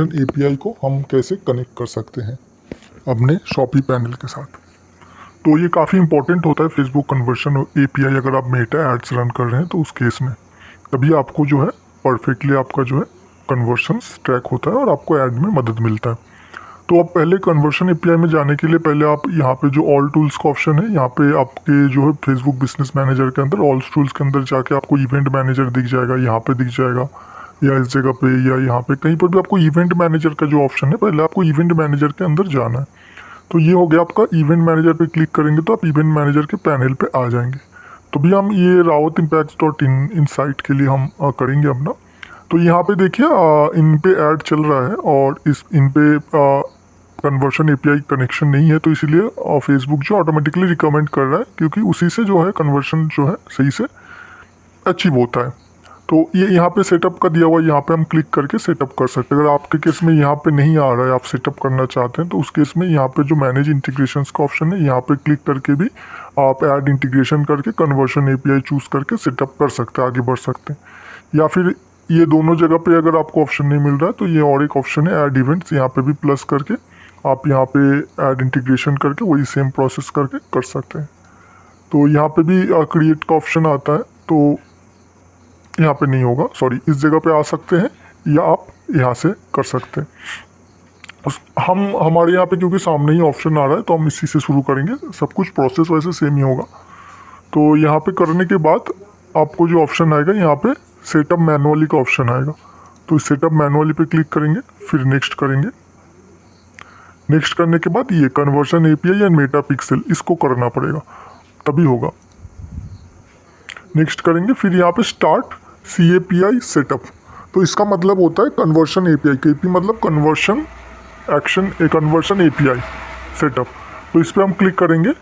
API को हम कैसे कनेक्ट कर सकते हैं अपने शॉपी पैनल के साथ। तो ये काफ़ी इंपॉर्टेंट होता है फेसबुक कन्वर्शन एपीआई। अगर आप मेटा एड्स रन कर रहे हैं तो उस केस में तभी आपको जो है परफेक्टली आपका जो है कन्वर्शंस ट्रैक होता है और आपको ऐड में मदद मिलता है। तो अब पहले कन्वर्शन एपीआई में जाने के लिए पहले आप यहाँ पे जो ऑल टूल्स का ऑप्शन है, यहाँ पे आपके जो है फेसबुक बिजनेस मैनेजर के अंदर ऑल टूल्स के अंदर जाके आपको इवेंट मैनेजर दिख जाएगा, यहाँ पे दिख जाएगा या इस जगह पे या यहाँ पे कहीं पर भी आपको इवेंट मैनेजर का जो ऑप्शन है, पहले आपको इवेंट मैनेजर के अंदर जाना है। तो ये हो गया आपका इवेंट मैनेजर पे क्लिक करेंगे तो आप इवेंट मैनेजर के पैनल पे आ जाएंगे। तो भी हम ये Rawat impacts dot in site के लिए हम करेंगे अपना। तो यहाँ पे देखिए इन पे ऐड चल रहा है और इन पे कन्वर्शन एपीआई कनेक्शन नहीं है, तो इसीलिए फेसबुक जो ऑटोमेटिकली रिकमेंड कर रहा है, क्योंकि उसी से जो है कन्वर्शन जो है सही से अचीव होता है। तो ये यहाँ पे सेटअप का दिया हुआ है, यहाँ पे हम क्लिक करके सेटअप कर सकते हैं। अगर आपके केस में यहाँ पे नहीं आ रहा है, आप सेटअप करना चाहते हैं, तो उस केस में यहाँ पे जो मैनेज इंटीग्रेशंस का ऑप्शन है, यहाँ पे क्लिक करके भी आप ऐड इंटीग्रेशन करके कन्वर्शन एपीआई चूज़ करके सेटअप कर सकते हैं, आगे बढ़ सकते हैं। या फिर ये दोनों जगह पे अगर आपको ऑप्शन नहीं मिल रहा है तो ये और एक ऑप्शन है ऐड इवेंट्स, यहाँ पे भी प्लस करके आप यहाँ पे ऐड इंटीग्रेशन करके वही सेम प्रोसेस करके कर सकते हैं। तो यहाँ पे भी क्रिएट का ऑप्शन आता है, तो यहाँ पे नहीं होगा, सॉरी, इस जगह पे आ सकते हैं या आप यहाँ से कर सकते हैं। हमारे यहाँ पे क्योंकि सामने ही ऑप्शन आ रहा है तो हम इसी से शुरू करेंगे, सब कुछ प्रोसेस वैसे सेम ही होगा। तो यहाँ पे करने के बाद आपको जो ऑप्शन आएगा, यहाँ पे सेटअप मैनुअली का ऑप्शन आएगा, तो इस सेटअप मैनुअली पे क्लिक करेंगे, फिर नेक्स्ट करेंगे। नेक्स्ट करने के बाद ये conversion API and Meta pixel, इसको करना पड़ेगा तभी होगा। नेक्स्ट करेंगे, फिर यहाँ पे स्टार्ट CAPI सेटअप। तो इसका मतलब होता है कन्वर्शन एपीआई, केपी मतलब conversion action, conversion API setup. तो इस पर हम क्लिक करेंगे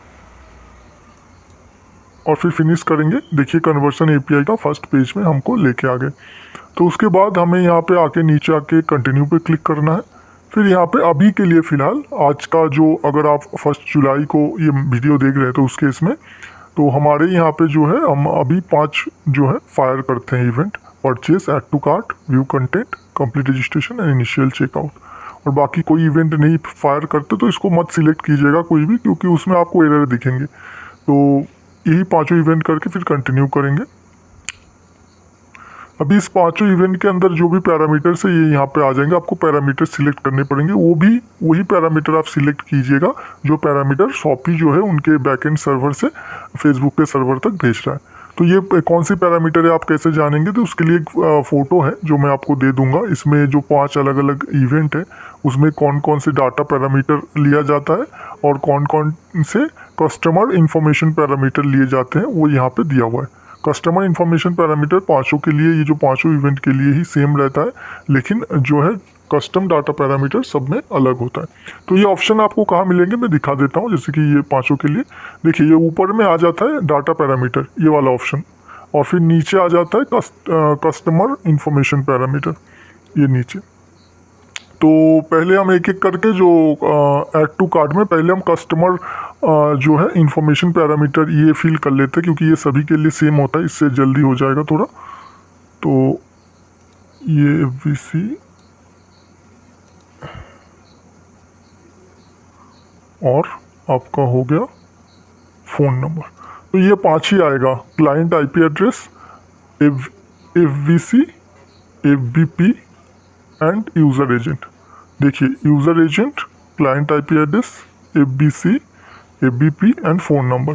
और फिर फिनिश करेंगे। देखिए कन्वर्शन एपीआई का फर्स्ट पेज में हमको लेके आ गए। तो उसके बाद हमें यहाँ पे आके नीचे आके कंटिन्यू पे क्लिक करना है। फिर यहाँ पे अभी के लिए फ़िलहाल आज का जो, अगर आप 1 जुलाई को ये वीडियो देख रहे हैं तो उस केस में तो हमारे यहाँ पे जो है हम अभी 5 जो है फायर करते हैं event: purchase, add to cart, view content, complete registration and initial checkout. और बाकी कोई इवेंट नहीं फायर करते तो इसको मत सिलेक्ट कीजिएगा कोई भी, क्योंकि उसमें आपको एरर दिखेंगे। तो यही 5 इवेंट करके फिर कंटिन्यू करेंगे। अभी इस 5 इवेंट के अंदर जो भी पैरामीटर्स है ये यहाँ पे आ जाएंगे, आपको पैरामीटर सिलेक्ट करने पड़ेंगे। वो भी वही पैरामीटर आप सिलेक्ट कीजिएगा जो पैरामीटर शॉपी जो है उनके बैकएंड सर्वर से फेसबुक के सर्वर तक भेज रहा है। तो ये कौन सी पैरामीटर है आप कैसे जानेंगे, तो उसके लिए एक फ़ोटो है जो मैं आपको दे दूंगा। इसमें जो 5 अलग अलग इवेंट है उसमें कौन कौन से डाटा पैरामीटर लिया जाता है और कौन कौन से कस्टमर इंफॉर्मेशन पैरामीटर लिए जाते हैं, वो यहाँ पे दिया हुआ है। कस्टमर इन्फॉर्मेशन पैरामीटर 5 के लिए, ये जो 5 इवेंट के लिए ही सेम रहता है, लेकिन जो है कस्टम डाटा पैरामीटर सब में अलग होता है। तो ये ऑप्शन आपको कहाँ मिलेंगे मैं दिखा देता हूँ। जैसे कि ये 5 के लिए देखिए, ये ऊपर में आ जाता है डाटा पैरामीटर, ये वाला ऑप्शन, और फिर नीचे आ जाता है कस्टमर इन्फॉर्मेशन पैरामीटर, ये नीचे। तो पहले हम एक एक करके जो ऐड टू कार्ट में पहले हम कस्टमर जो है इंफॉर्मेशन पैरामीटर ये फिल कर लेते हैं, क्योंकि ये सभी के लिए सेम होता है, इससे जल्दी हो जाएगा थोड़ा। तो ये FVC और आपका हो गया फ़ोन नंबर। तो ये 5 ही आएगा: client IP address, FVC, FBP and user agent. देखिए user agent, client IP address, FBC, FBP and phone number.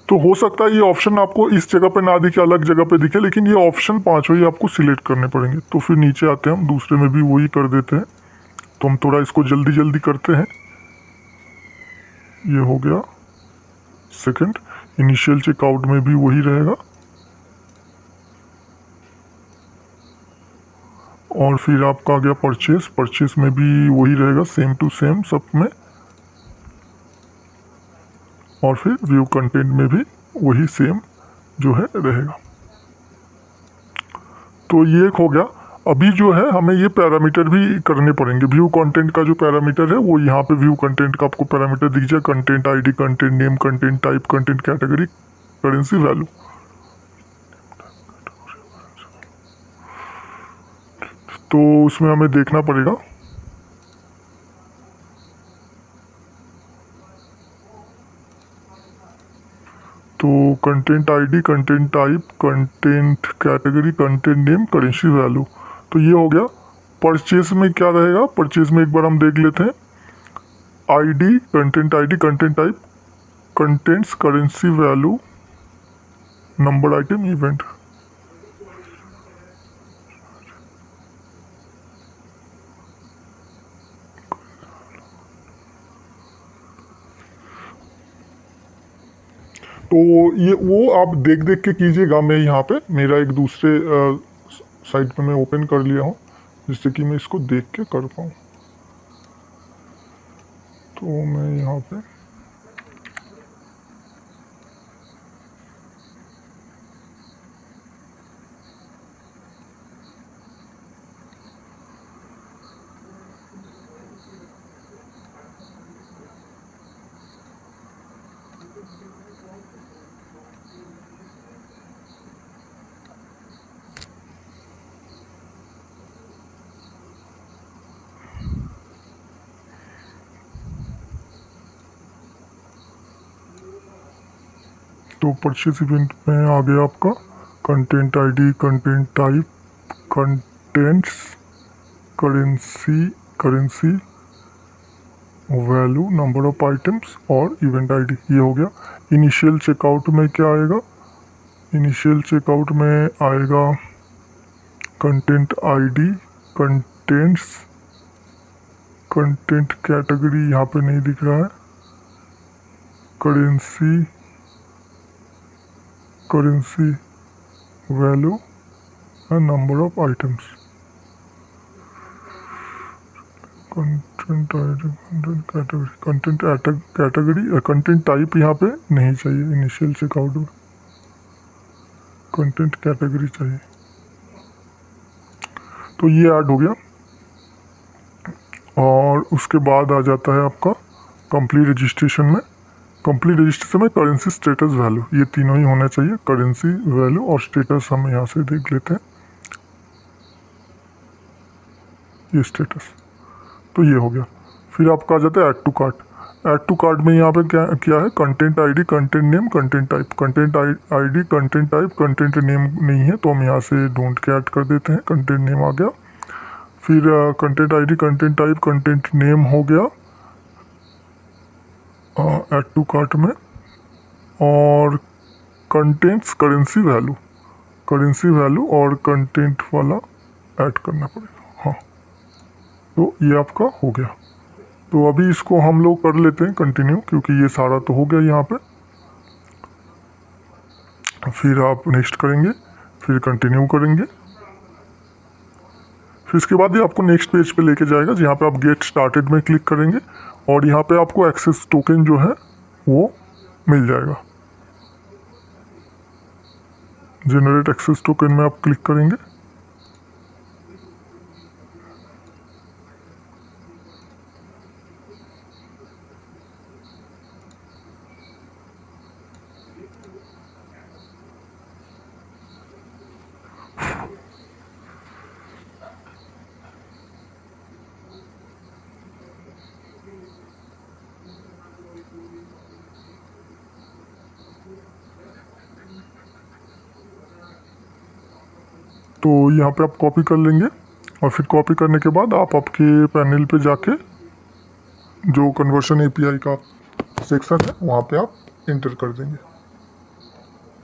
तो हो सकता है ये ऑप्शन आपको इस जगह पे ना दिखे, अलग जगह पे दिखे, लेकिन ये ऑप्शन 5 ही आपको सिलेक्ट करने पड़ेंगे। तो फिर नीचे आते हैं हम, दूसरे में भी वही कर देते हैं। तो हम थोड़ा इसको जल्दी जल्दी करते हैं। ये हो गया सेकंड। इनिशियल चेकआउट में भी वही रहेगा, और फिर आपका आ गया परचेस। परचेस में भी वही रहेगा, सेम टू सेम सब में, और फिर व्यू कंटेंट में भी वही सेम जो है रहेगा। तो ये एक हो गया। अभी जो है हमें ये पैरामीटर भी करने पड़ेंगे। व्यू कंटेंट का जो पैरामीटर है वो यहाँ पे व्यू कंटेंट का आपको पैरामीटर दिख जाए: content ID, content name, content type, content category, currency value. तो उसमें हमें देखना पड़ेगा तो content ID, content type, content category, content name, currency value, तो ये हो गया। परचेज में क्या रहेगा, परचेज में एक बार हम देख लेते हैं। ID, content type, contents, currency value, number item, event. तो ये वो आप देख देख के कीजिएगा। मैं यहाँ पे मेरा एक दूसरे साइट पे मैं ओपन कर लिया हूँ जिससे कि मैं इसको देख के कर पाऊँ। तो मैं यहाँ पे तो परचेज इवेंट में आ गया आपका content ID, content type, contents, currency value, number of items और इवेंट आईडी, ये हो गया। इनिशियल चेकआउट में क्या आएगा, इनिशियल चेकआउट में आएगा content ID, contents, content category यहाँ पे नहीं दिख रहा है, currency value and number of items. Content ID, content category, content type यहाँ पे नहीं चाहिए इनिशियल चेकआउट में, कंटेंट कैटेगरी चाहिए। तो ये ऐड हो गया। और उसके बाद आ जाता है आपका कंप्लीट रजिस्ट्रेशन में। कंप्लीट रजिस्ट्रेशन में करेंसी, स्टेटस, वैल्यू, ये तीनों ही होना चाहिए। करेंसी, वैल्यू और स्टेटस हम यहाँ से देख लेते हैं। ये स्टेटस, तो ये हो गया। फिर आपका आ जाता है add to cart. Add to cart में यहाँ पे क्या है, content ID, content name, content type. Content ID, content type, content name नहीं है तो हम यहाँ से ढूंढ के ऐड कर देते हैं। कंटेंट नेम आ गया। फिर content ID, content type, content name हो गया ऐड टू कार्ट में। और कंटेंट्स, करेंसी वैल्यू और कंटेंट वाला ऐड करना पड़ेगा। हाँ, तो ये आपका हो गया। तो अभी इसको हम लोग कर लेते हैं कंटिन्यू, क्योंकि ये सारा तो हो गया यहाँ पे। फिर आप नेक्स्ट करेंगे, फिर कंटिन्यू करेंगे। फिर इसके बाद ये आपको नेक्स्ट पेज पे लेके जाएगा जहाँ पे आप गेट स्टार्टेड में क्लिक करेंगे और यहाँ पे आपको एक्सेस टोकन जो है वो मिल जाएगा। जनरेट एक्सेस टोकन में आप क्लिक करेंगे। तो यहाँ पे आप कॉपी कर लेंगे और फिर कॉपी करने के बाद आप आपके पैनल पे जाके जो कन्वर्शन एपीआई का सेक्शन है वहाँ पे आप इंटर कर देंगे।